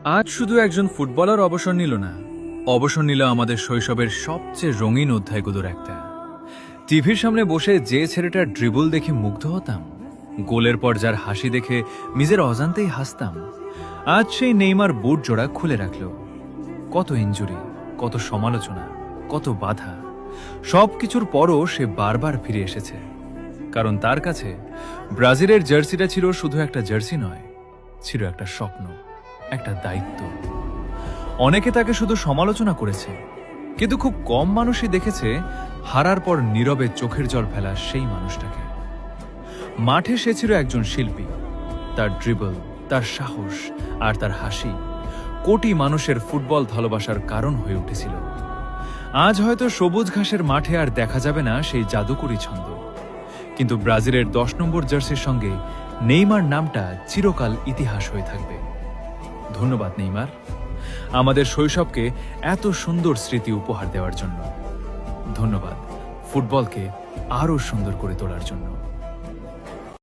আজ শুধু একজন ফুটবলার অবসর নিল না, অবসর নিল আমাদের শৈশবের সবচেয়ে রঙিন অধ্যায়গুলোর একটা। টিভির সামনে বসে যে ছেলেটার ড্রিবল দেখে মুগ্ধ হতাম, গোলের পর যার হাসি দেখে নিজের অজান্তেই হাসতাম, আজ সেই নেইমার বুট জোড়া খুলে রাখল। কত ইনজুরি, কত সমালোচনা, কত বাধা, সবকিছুর পরও সে বারবার ফিরে এসেছে। কারণ তার কাছে ব্রাজিলের জার্সিটা ছিল শুধু একটা জার্সি নয়, ছিল একটা স্বপ্ন, একটা দায়িত্ব। অনেকে তাকে শুধু সমালোচনা করেছে, কিন্তু খুব কম মানুষই দেখেছে হারার পর নীরবে চোখের জল ফেলা সেই মানুষটাকে। মাঠে সে ছিল একজন শিল্পী। তার ড্রিবল, তার সাহস আর তার হাসি কোটি মানুষের ফুটবল ভালোবাসার কারণ হয়ে উঠেছিল। আজ হয়তো সবুজ ঘাসের মাঠে আর দেখা যাবে না সেই জাদুকরী ছন্দ, কিন্তু ব্রাজিলের 10 নম্বর জার্সির সঙ্গে নেইমার নামটা চিরকাল ইতিহাস হয়ে থাকবে। ধন্যবাদ নেইমার, আমাদের শৈশবকে এত সুন্দর স্মৃতি উপহার দেওয়ার জন্য। ধন্যবাদ ফুটবলকে আরও সুন্দর করে তোলার জন্য।